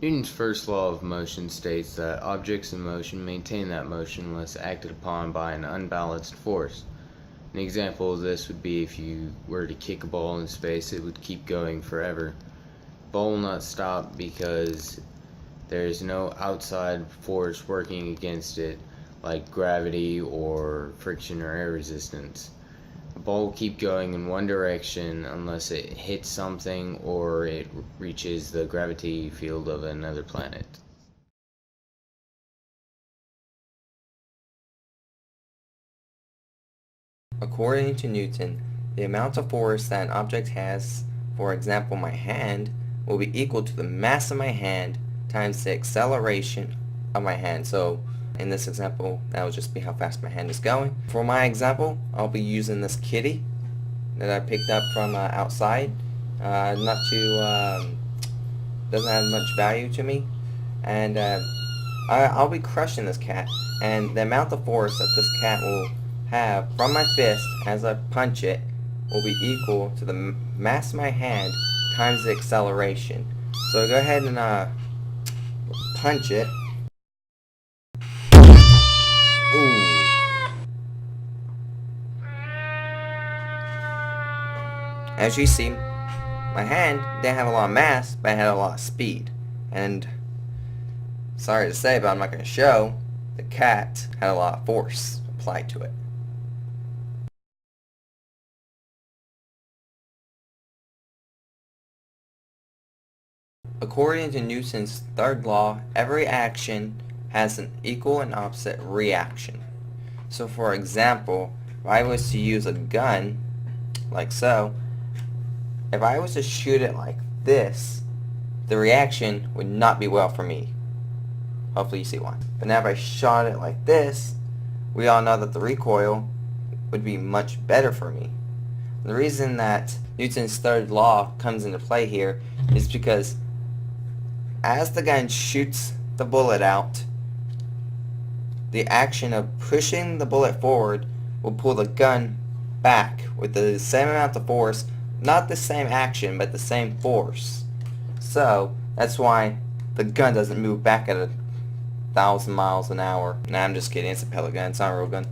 Newton's first law of motion states that objects in motion maintain that motion unless acted upon by an unbalanced force. An example of this would be if you were to kick a ball in space, it would keep going forever. The ball will not stop because there is no outside force working against it, like gravity or friction or air resistance. The ball will keep going in one direction unless it hits something or it reaches the gravity field of another planet. According to Newton, the amount of force that an object has, for example my hand, will be equal to the mass of my hand times the acceleration of my hand. So in this example, that will just be how fast my hand is going. For my example, I'll be using this kitty that I picked up from outside. Not too, doesn't have much value to me. And I'll be crushing this cat. And the amount of force that this cat will have from my fist as I punch it will be equal to the mass of my hand times the acceleration. So go ahead and punch it. Ooh. As you see, my hand didn't have a lot of mass, but it had a lot of speed. And sorry to say, but I'm not going to show, the cat had a lot of force applied to it. According to Newton's third law, every action has an equal and opposite reaction. So for example, if I was to use a gun, like so, if I was to shoot it like this, the reaction would not be well for me. Hopefully you see why. But now if I shot it like this, we all know that the recoil would be much better for me. The reason that Newton's third law comes into play here is because as the gun shoots the bullet out, the action of pushing the bullet forward will pull the gun back with the same amount of force, not the same action, but the same force. So that's why the gun doesn't move back at 1,000 miles an hour. Nah, I'm just kidding. It's a pellet gun. It's not a real gun.